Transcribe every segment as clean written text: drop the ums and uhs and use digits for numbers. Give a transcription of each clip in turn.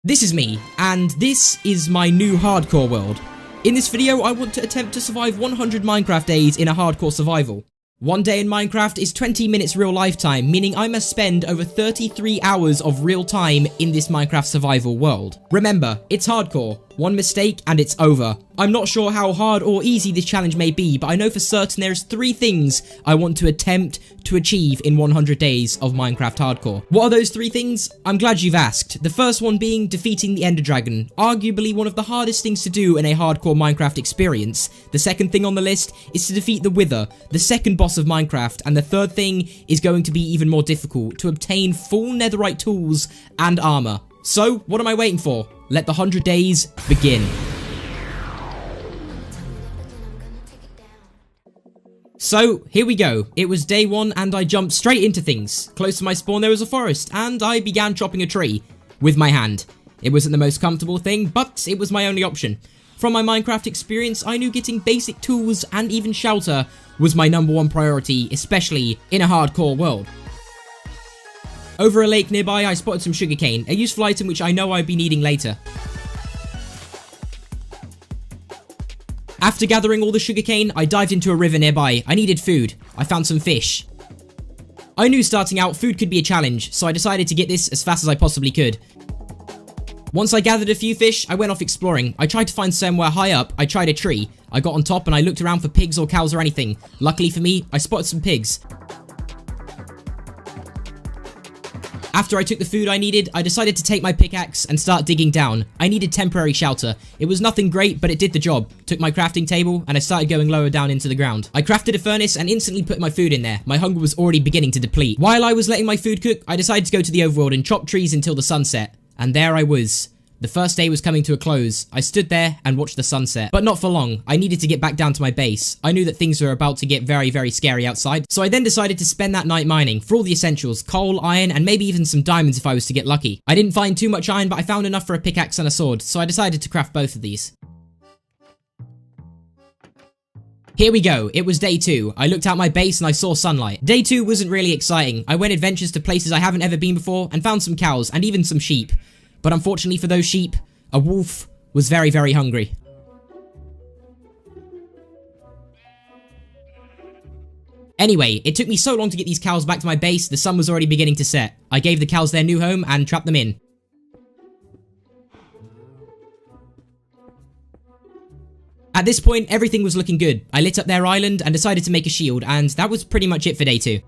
This is me, and this is my new hardcore world. In this video, I want to attempt to survive 100 Minecraft days in a hardcore survival. One day in Minecraft is 20 minutes real life time, meaning I must spend over 33 hours of real time in this Minecraft survival world. Remember, it's hardcore. One mistake and it's over. I'm not sure how hard or easy this challenge may be, but I know for certain there's 3 things I want to attempt to achieve in 100 days of Minecraft hardcore. What are those 3 things? I'm glad you've asked. The first one being defeating the Ender Dragon, arguably one of the hardest things to do in a hardcore Minecraft experience. The second thing on the list is to defeat the Wither, the second boss of Minecraft, and the third thing is going to be even more difficult, to obtain full netherite tools and armor. So, what am I waiting for? Let the 100 days begin. So, here we go. It was day 1 and I jumped straight into things. Close to my spawn there was a forest and I began chopping a tree with my hand. It wasn't the most comfortable thing, but it was my only option. From my Minecraft experience, I knew getting basic tools and even shelter was my #1 priority, especially in a hardcore world. Over a lake nearby, I spotted some sugarcane, a useful item which I know I'd be needing later. After gathering all the sugarcane, I dived into a river nearby. I needed food. I found some fish. I knew starting out, food could be a challenge, so I decided to get this as fast as I possibly could. Once I gathered a few fish, I went off exploring. I tried to find somewhere high up. I tried a tree. I got on top and I looked around for pigs or cows or anything. Luckily for me, I spotted some pigs. After I took the food I needed, I decided to take my pickaxe and start digging down. I needed temporary shelter. It was nothing great, but it did the job. Took my crafting table and I started going lower down into the ground. I crafted a furnace and instantly put my food in there. My hunger was already beginning to deplete. While I was letting my food cook, I decided to go to the overworld and chop trees until the sun set. And there I was. The first day was coming to a close. I stood there and watched the sunset. But not for long. I needed to get back down to my base. I knew that things were about to get very, very scary outside. So I then decided to spend that night mining for all the essentials. Coal, iron, and maybe even some diamonds if I was to get lucky. I didn't find too much iron, but I found enough for a pickaxe and a sword. So I decided to craft both of these. Here we go. It was day 2. I looked out my base and I saw sunlight. Day 2 wasn't really exciting. I went adventures to places I haven't ever been before and found some cows and even some sheep. But unfortunately for those sheep, a wolf was very, very hungry. Anyway, it took me so long to get these cows back to my base, the sun was already beginning to set. I gave the cows their new home and trapped them in. At this point, everything was looking good. I lit up their island and decided to make a shield, and that was pretty much it for day 2.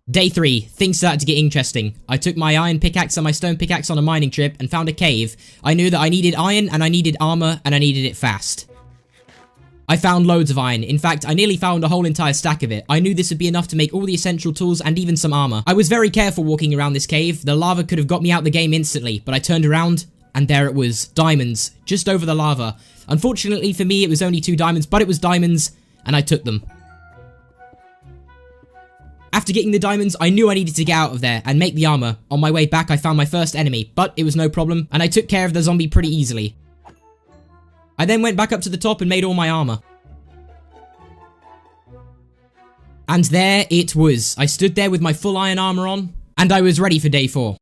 Day 3, things started to get interesting. I took my iron pickaxe and my stone pickaxe on a mining trip and found a cave. I knew that I needed iron and I needed armor and I needed it fast. I found loads of iron. In fact, I nearly found a whole entire stack of it. I knew this would be enough to make all the essential tools and even some armor. I was very careful walking around this cave. The lava could have got me out the game instantly, but I turned around and there it was. Diamonds, just over the lava. Unfortunately for me, it was only 2 diamonds, but it was diamonds and I took them. After getting the diamonds, I knew I needed to get out of there and make the armor. On my way back, I found my first enemy, but it was no problem, and I took care of the zombie pretty easily. I then went back up to the top and made all my armor. And there it was. I stood there with my full iron armor on, and I was ready for day 4.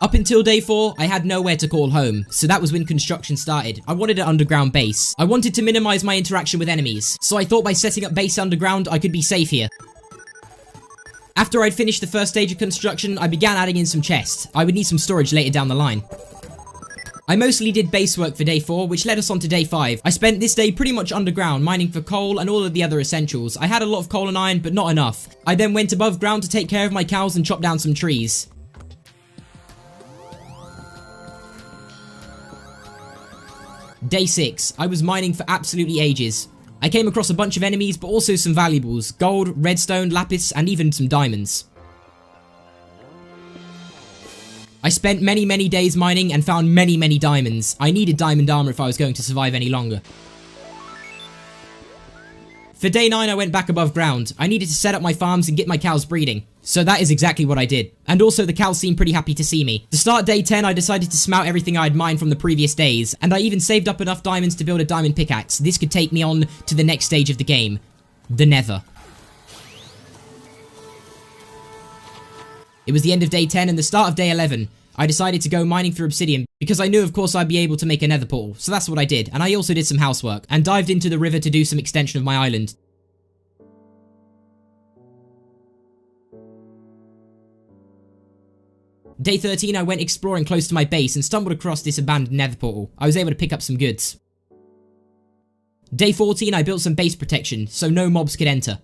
Up until day 4, I had nowhere to call home, so that was when construction started. I wanted an underground base. I wanted to minimize my interaction with enemies, so I thought by setting up base underground, I could be safe here. After I'd finished the first stage of construction, I began adding in some chests. I would need some storage later down the line. I mostly did base work for day 4, which led us on to day 5. I spent this day pretty much underground, mining for coal and all of the other essentials. I had a lot of coal and iron, but not enough. I then went above ground to take care of my cows and chop down some trees. Day 6, I was mining for absolutely ages. I came across a bunch of enemies, but also some valuables. Gold, redstone, lapis, and even some diamonds. I spent many, many days mining and found many, many diamonds. I needed diamond armor if I was going to survive any longer. For day 9, I went back above ground. I needed to set up my farms and get my cows breeding. So that is exactly what I did. And also the cows seemed pretty happy to see me. To start day 10, I decided to smelt everything I had mined from the previous days. And I even saved up enough diamonds to build a diamond pickaxe. This could take me on to the next stage of the game. The Nether. It was the end of day 10 and the start of day 11. I decided to go mining for obsidian because I knew of course I'd be able to make a nether portal, so that's what I did, and I also did some housework and dived into the river to do some extension of my island. Day 13 I went exploring close to my base and stumbled across this abandoned nether portal. I was able to pick up some goods. Day 14 I built some base protection so no mobs could enter.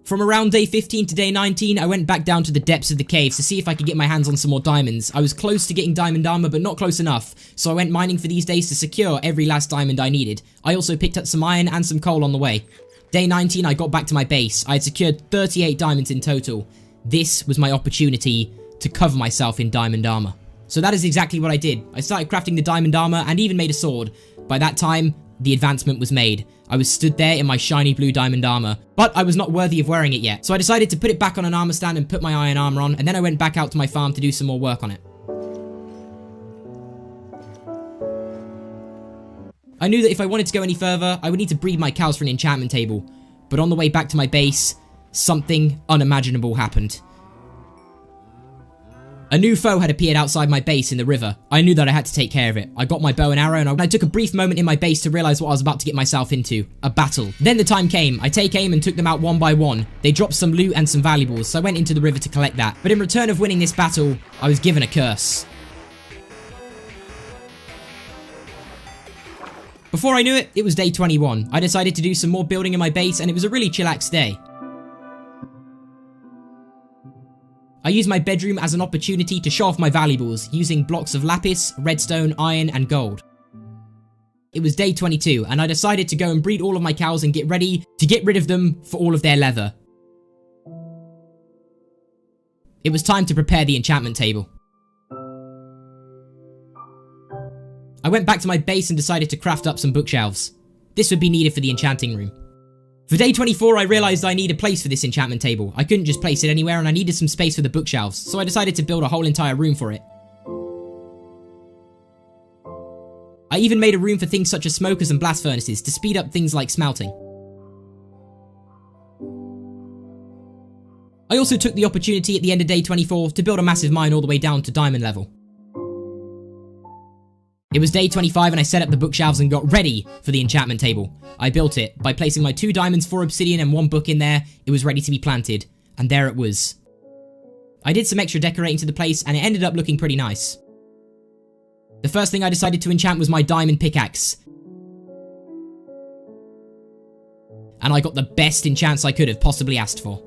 From around day 15 to day 19, I went back down to the depths of the caves to see if I could get my hands on some more diamonds. I was close to getting diamond armor, but not close enough, so I went mining for these days to secure every last diamond I needed. I also picked up some iron and some coal on the way. Day 19, I got back to my base. I had secured 38 diamonds in total. This was my opportunity to cover myself in diamond armor. So that is exactly what I did. I started crafting the diamond armor and even made a sword. By that time, the advancement was made. I was stood there in my shiny blue diamond armor, but I was not worthy of wearing it yet. So I decided to put it back on an armor stand and put my iron armor on, and then I went back out to my farm to do some more work on it. I knew that if I wanted to go any further, I would need to breed my cows for an enchantment table. But on the way back to my base, something unimaginable happened. A new foe had appeared outside my base in the river. I knew that I had to take care of it. I got my bow and arrow and I took a brief moment in my base to realize what I was about to get myself into. A battle. Then the time came. I take aim and took them out one by one. They dropped some loot and some valuables, so I went into the river to collect that. But in return of winning this battle, I was given a curse. Before I knew it, it was day 21. I decided to do some more building in my base and it was a really chillax day. I used my bedroom as an opportunity to show off my valuables, using blocks of lapis, redstone, iron, and gold. It was day 22, and I decided to go and breed all of my cows and get ready to get rid of them for all of their leather. It was time to prepare the enchantment table. I went back to my base and decided to craft up some bookshelves. This would be needed for the enchanting room. For day 24, I realized I need a place for this enchantment table. I couldn't just place it anywhere and I needed some space for the bookshelves, so I decided to build a whole entire room for it. I even made a room for things such as smokers and blast furnaces to speed up things like smelting. I also took the opportunity at the end of day 24 to build a massive mine all the way down to diamond level. It was day 25 and I set up the bookshelves and got ready for the enchantment table. I built it by placing my 2 diamonds, 4 obsidian and 1 book in there. It was ready to be planted, and there it was. I did some extra decorating to the place and it ended up looking pretty nice. The first thing I decided to enchant was my diamond pickaxe. And I got the best enchants I could have possibly asked for.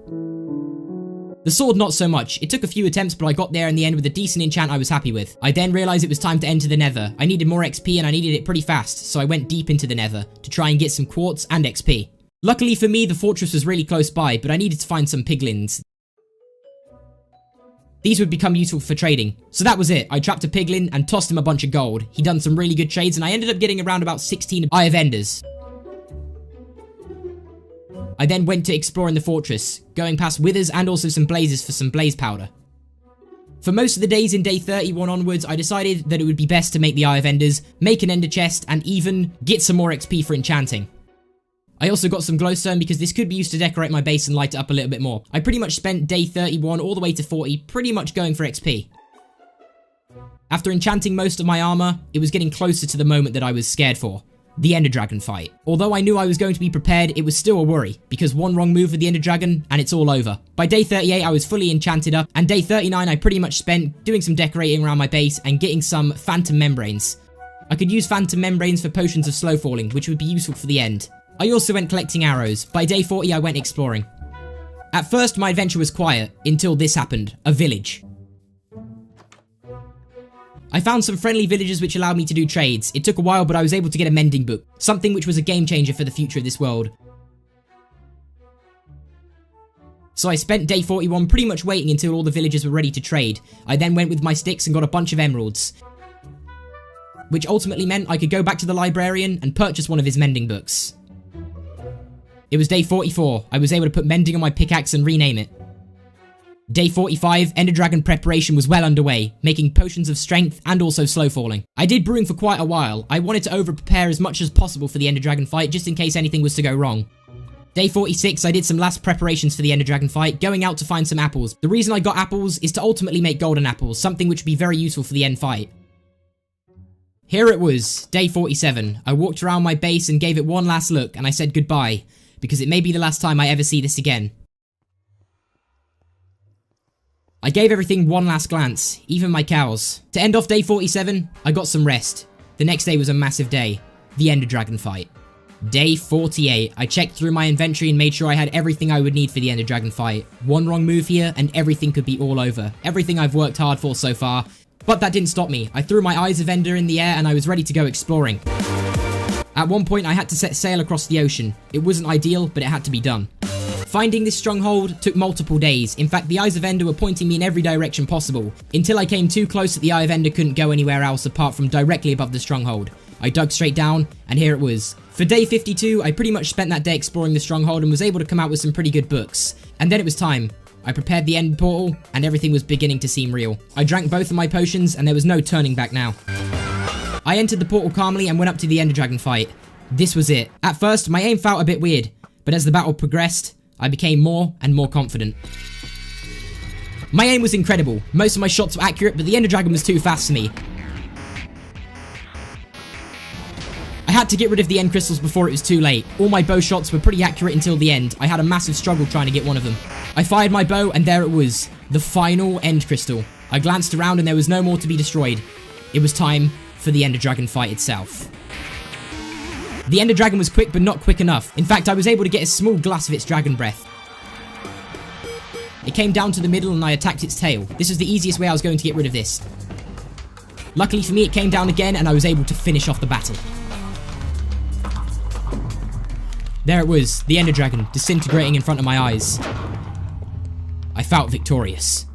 The sword not so much. It took a few attempts, but I got there in the end with a decent enchant I was happy with. I then realized it was time to enter the nether. I needed more XP and I needed it pretty fast, so I went deep into the nether to try and get some quartz and XP. Luckily for me, the fortress was really close by, but I needed to find some piglins. These would become useful for trading. So that was it. I trapped a piglin and tossed him a bunch of gold. He done some really good trades and I ended up getting around about 16 Eye of Enders. I then went to explore in the fortress, going past withers and also some blazes for some blaze powder. For most of the days in day 31 onwards, I decided that it would be best to make the Eye of Enders, make an ender chest, and even get some more XP for enchanting. I also got some glowstone because this could be used to decorate my base and light it up a little bit more. I pretty much spent day 31 all the way to 40 pretty much going for XP. After enchanting most of my armor, it was getting closer to the moment that I was scared for. The Ender Dragon fight. Although I knew I was going to be prepared, it was still a worry, because one wrong move with the Ender Dragon, and it's all over. By day 38, I was fully enchanted up, and day 39, I pretty much spent doing some decorating around my base and getting some phantom membranes. I could use phantom membranes for potions of slow falling, which would be useful for the end. I also went collecting arrows. By day 40, I went exploring. At first, my adventure was quiet, until this happened. A village. I found some friendly villagers which allowed me to do trades. It took a while, but I was able to get a mending book, something which was a game changer for the future of this world. So I spent day 41 pretty much waiting until all the villagers were ready to trade. I then went with my sticks and got a bunch of emeralds, which ultimately meant I could go back to the librarian and purchase one of his mending books. It was day 44. I was able to put mending on my pickaxe and rename it. Day 45, Ender Dragon preparation was well underway, making potions of strength and also slow falling. I did brewing for quite a while. I wanted to over prepare as much as possible for the Ender Dragon fight just in case anything was to go wrong. Day 46, I did some last preparations for the Ender Dragon fight, going out to find some apples. The reason I got apples is to ultimately make golden apples, something which would be very useful for the end fight. Here it was, day 47. I walked around my base and gave it one last look, and I said goodbye, because it may be the last time I ever see this again. I gave everything one last glance, even my cows. To end off day 47, I got some rest. The next day was a massive day, the Ender Dragon fight. Day 48, I checked through my inventory and made sure I had everything I would need for the Ender Dragon fight. One wrong move here and everything could be all over. Everything I've worked hard for so far. But that didn't stop me. I threw my Eyes of Ender in the air and I was ready to go exploring. At one point I had to set sail across the ocean. It wasn't ideal, but it had to be done. Finding this stronghold took multiple days. In fact, the Eyes of Ender were pointing me in every direction possible, until I came too close that the Eye of Ender couldn't go anywhere else apart from directly above the stronghold. I dug straight down, and here it was. For day 52, I pretty much spent that day exploring the stronghold and was able to come out with some pretty good books. And then it was time. I prepared the end portal, and everything was beginning to seem real. I drank both of my potions, and there was no turning back now. I entered the portal calmly and went up to the Ender Dragon fight. This was it. At first, my aim felt a bit weird, but as the battle progressed, I became more and more confident. My aim was incredible. Most of my shots were accurate, but the Ender Dragon was too fast for me. I had to get rid of the end crystals before it was too late. All my bow shots were pretty accurate until the end. I had a massive struggle trying to get one of them. I fired my bow and there it was. The final end crystal. I glanced around and there was no more to be destroyed. It was time for the Ender Dragon fight itself. The Ender Dragon was quick but not quick enough. In fact, I was able to get a small glass of its dragon breath. It came down to the middle and I attacked its tail. This was the easiest way I was going to get rid of this. Luckily for me, it came down again and I was able to finish off the battle. There it was, the Ender Dragon, disintegrating in front of my eyes. I felt victorious.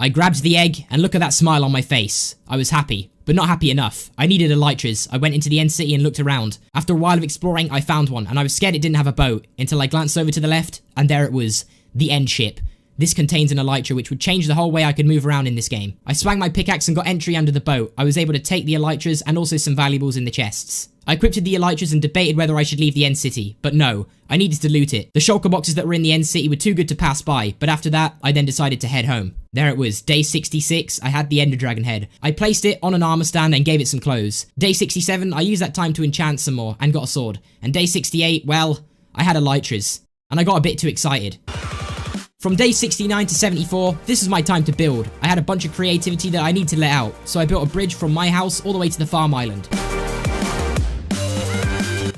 I grabbed the egg, and look at that smile on my face. I was happy, but not happy enough. I needed elytras. I went into the end city and looked around. After a while of exploring, I found one, and I was scared it didn't have a boat, until I glanced over to the left, and there it was, the end ship. This contains an elytra which would change the whole way I could move around in this game. I swung my pickaxe and got entry under the boat. I was able to take the elytras and also some valuables in the chests. I equipped the elytras and debated whether I should leave the end city, but no, I needed to loot it. The shulker boxes that were in the end city were too good to pass by, but after that, I then decided to head home. There it was, day 66, I had the Ender Dragon head. I placed it on an armor stand and gave it some clothes. Day 67, I used that time to enchant some more and got a sword. And day 68, well, I had elytras. And I got a bit too excited. From day 69 to 74, this is my time to build. I had a bunch of creativity that I need to let out, so I built a bridge from my house all the way to the farm island.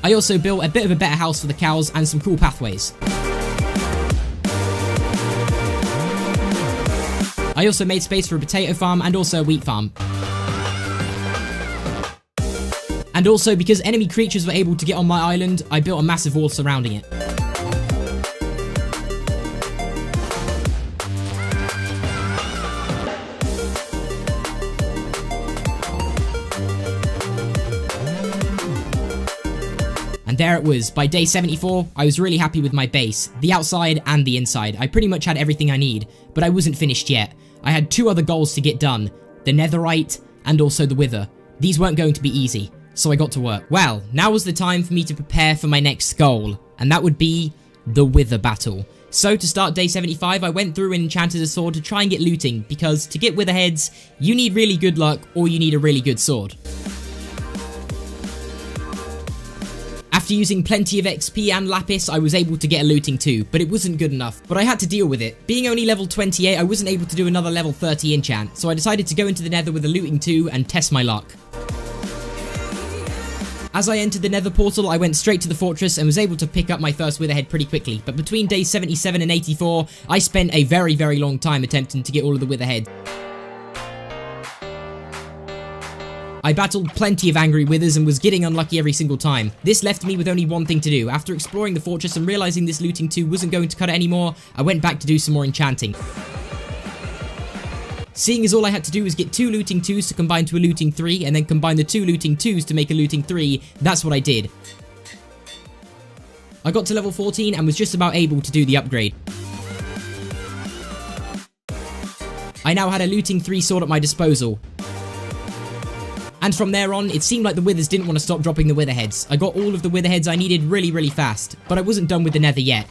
I also built a bit of a better house for the cows and some cool pathways. I also made space for a potato farm and also a wheat farm. And also, because enemy creatures were able to get on my island, I built a massive wall surrounding it. And there it was. By day 74, I was really happy with my base, the outside and the inside. I pretty much had everything I need, but I wasn't finished yet. I had two other goals to get done, the netherite and also the wither. These weren't going to be easy, so I got to work. Well, now was the time for me to prepare for my next goal, and that would be the wither battle. So to start day 75, I went through and enchanted a sword to try and get looting, because to get wither heads, you need really good luck or you need a really good sword. After using plenty of XP and lapis, I was able to get a looting too, but it wasn't good enough. But I had to deal with it. Being only level 28, I wasn't able to do another level 30 enchant, so I decided to go into the nether with a looting 2 and test my luck. As I entered the nether portal, I went straight to the fortress and was able to pick up my first witherhead pretty quickly, but between days 77 and 84, I spent a very long time attempting to get all of the witherheads. I battled plenty of angry withers and was getting unlucky every single time. This left me with only one thing to do. After exploring the fortress and realizing this looting 2 wasn't going to cut it anymore, I went back to do some more enchanting. Seeing as all I had to do was get 2 looting 2s to combine to a looting 3 and then combine the 2 looting 2s to make a looting 3, that's what I did. I got to level 14 and was just about able to do the upgrade. I now had a looting 3 sword at my disposal. And from there on, it seemed like the withers didn't want to stop dropping the wither heads. I got all of the wither heads I needed really fast, but I wasn't done with the nether yet.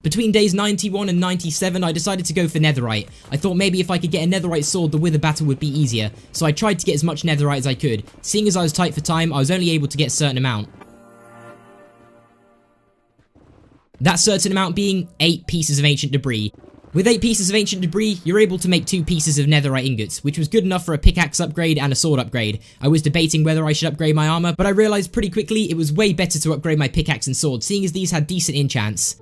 Between days 91 and 97, I decided to go for netherite. I thought maybe if I could get a netherite sword, the wither battle would be easier, so I tried to get as much netherite as I could. Seeing as I was tight for time, I was only able to get a certain amount. That certain amount being 8 pieces of ancient debris. With 8 pieces of ancient debris, you're able to make 2 pieces of netherite ingots, which was good enough for a pickaxe upgrade and a sword upgrade. I was debating whether I should upgrade my armor, but I realized pretty quickly it was way better to upgrade my pickaxe and sword, seeing as these had decent enchants.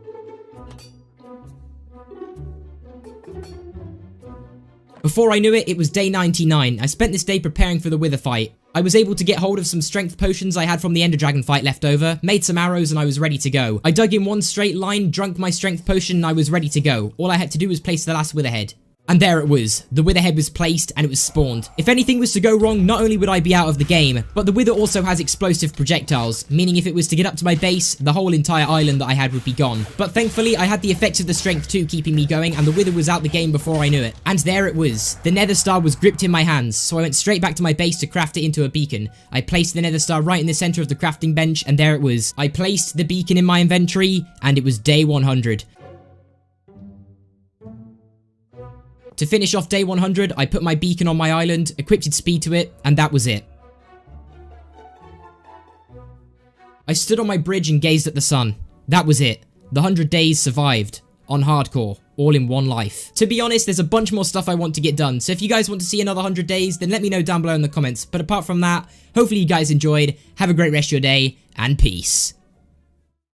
Before I knew it, it was day 99. I spent this day preparing for the wither fight. I was able to get hold of some strength potions I had from the Ender Dragon fight left over, made some arrows, and I was ready to go. I dug in one straight line, drunk my strength potion, and I was ready to go. All I had to do was place the last wither head. And there it was. The wither head was placed and it was spawned. If anything was to go wrong, not only would I be out of the game, but the wither also has explosive projectiles, meaning if it was to get up to my base, the whole entire island that I had would be gone. But thankfully, I had the effects of the strength 2 keeping me going, and the wither was out the game before I knew it. And there it was. The nether star was gripped in my hands, so I went straight back to my base to craft it into a beacon. I placed the nether star right in the center of the crafting bench, and there it was. I placed the beacon in my inventory, and it was day 100. To finish off day 100, I put my beacon on my island, equipped speed to it, and that was it. I stood on my bridge and gazed at the sun. That was it. The 100 days survived. On hardcore. All in one life. To be honest, there's a bunch more stuff I want to get done, so if you guys want to see another 100 days, then let me know down below in the comments. But apart from that, hopefully you guys enjoyed, have a great rest of your day, and peace.